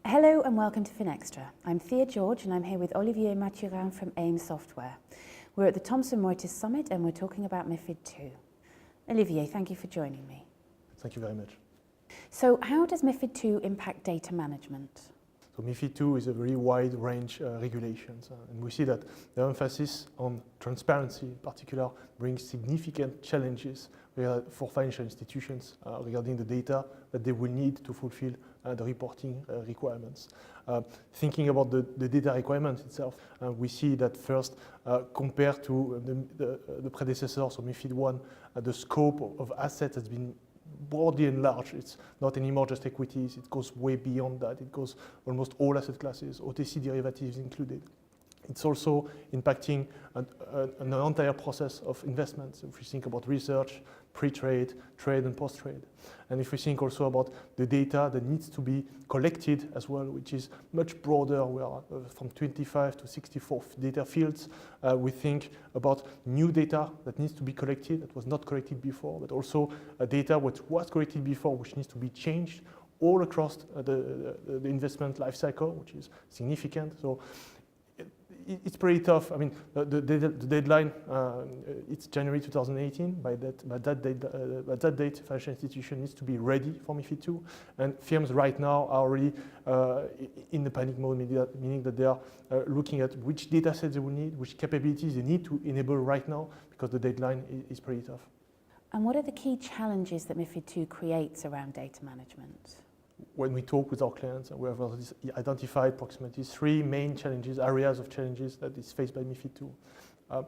Hello and welcome to Finextra. I'm Thea George and I'm here with Olivier Mathurin from AIM Software. We're at the Thomson Reuters Summit and we're talking about MiFID II. Olivier, thank you for joining me. Thank you very much. So how does MiFID II impact data management? So MiFID II is a very wide range regulations, and we see that the emphasis on transparency in particular brings significant challenges for financial institutions regarding the data that they will need to fulfill the reporting requirements. Thinking about the data requirements itself, we see that first, compared to the predecessors, so MiFID I, the scope of assets has been broadly enlarged. It's not anymore just equities, it goes way beyond that. It goes almost all asset classes, OTC derivatives included. It's also impacting an entire process of investments. If we think about research, pre-trade, trade and post-trade. And if we think also about the data that needs to be collected as well, which is much broader, we are from 25 to 64 data fields. We think about new data that needs to be collected, that was not collected before, but also data which was collected before, which needs to be changed all across the investment life cycle, which is significant. So it's pretty tough. I mean, the deadline, it's January 2018. By that date, financial institution needs to be ready for MiFID II. And firms right now are already in the panic mode, meaning that they are looking at which data sets they will need, which capabilities they need to enable right now, because the deadline is pretty tough. And what are the key challenges that MiFID II creates around data management? When we talk with our clients, we have identified approximately three main challenges, areas of challenges that is faced by MiFID II.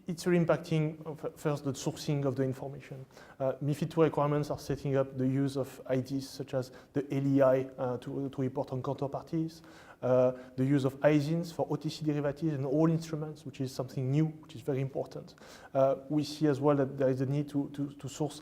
It's really impacting, first, the sourcing of the information. MiFID II requirements are setting up the use of IDs such as the LEI to report on counterparties, the use of ISINs for OTC derivatives and all instruments, which is something new, which is very important. We see as well that there is a need to source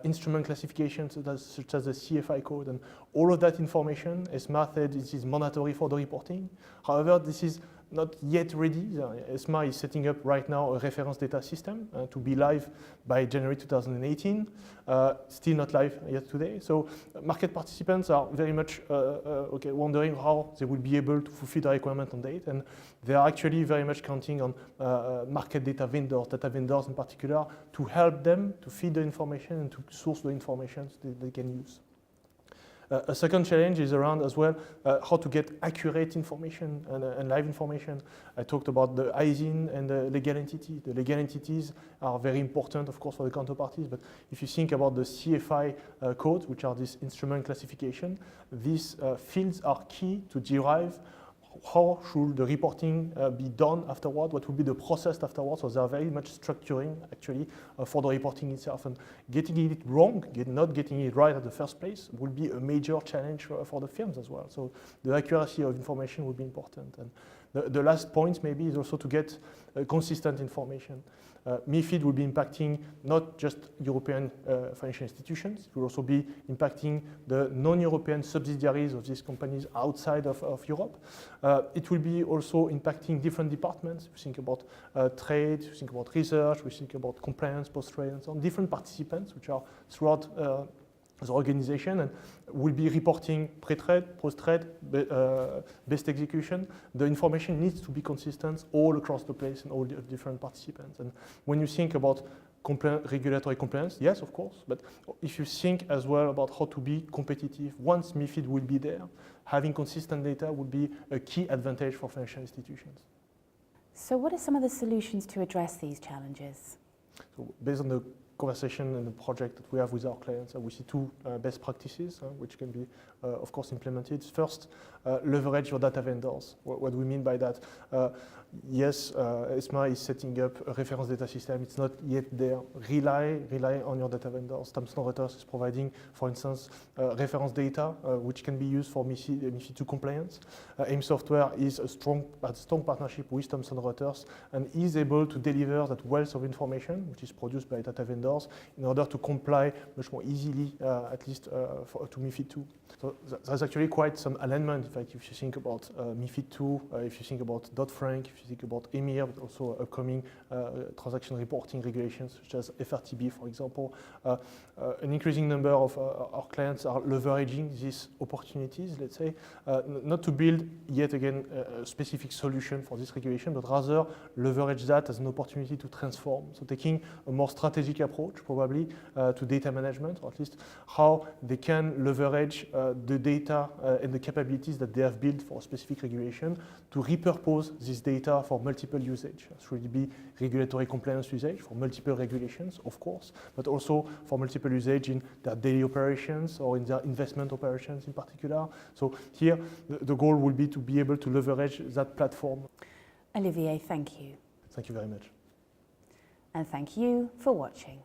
instrument classifications such as the CFI code, and all of that information, ESMA said this is mandatory for the reporting. However, this is not yet ready. ESMA is setting up right now a reference data system to be live by January 2018. Still not live yet today. So market participants are very much wondering how they will be able to fulfill the requirement on date, and they are actually very much counting on market data vendors in particular, to help them to feed the information and to source the information that they can use. A second challenge is around as well how to get accurate information and live information. I talked about the ISIN and the legal entity. The legal entities are very important, of course, for the counterparties, but if you think about the CFI codes, which are this instrument classification, these fields are key to derive how should the reporting be done afterward, what will be the process afterwards. So they are very much structuring actually for the reporting itself, and getting it wrong, not getting it right at the first place will be a major challenge for the firms as well. So the accuracy of information will be important. And the last point maybe is also to get consistent information. MiFID will be impacting not just European financial institutions, it will also be impacting the non-European subsidiaries of these companies outside of Europe. It will be also impacting different departments. We think about trade, we think about research, we think about compliance, post-trade, and so on. Different participants which are throughout the organization and will be reporting pre-trade, post-trade, best execution. The information needs to be consistent all across the place and all the different participants. And when you think about regulatory compliance, yes, of course, but if you think as well about how to be competitive, once MiFID will be there, having consistent data will be a key advantage for financial institutions. So what are some of the solutions to address these challenges? So based on the conversation and the project that we have with our clients, we see two best practices which can be, of course, implemented. First, leverage your data vendors. What do we mean by that? Yes, ESMA is setting up a reference data system. It's not yet there. Rely on your data vendors. Thomson Reuters is providing, for instance, reference data which can be used for MiFID II compliance. AIM Software is a strong partnership with Thomson Reuters and is able to deliver that wealth of information which is produced by data vendors in order to comply much more easily, at least to MiFID II. So there's actually quite some alignment. In fact, if you think about MiFID II, if you think about Dodd-Frank, if you think about EMIR, but also upcoming transaction reporting regulations, such as FRTB, for example. An increasing number of our clients are leveraging these opportunities, let's say, not to build, yet again, a specific solution for this regulation, but rather leverage that as an opportunity to transform. So taking a more strategic approach, probably, to data management, or at least how they can leverage the data and the capabilities that they have built for a specific regulation to repurpose this data for multiple usage. Should it be regulatory compliance usage for multiple regulations, of course, but also for multiple usage in their daily operations or in their investment operations in particular. So here, the goal will be to be able to leverage that platform. Olivier, thank you. Thank you very much. And thank you for watching.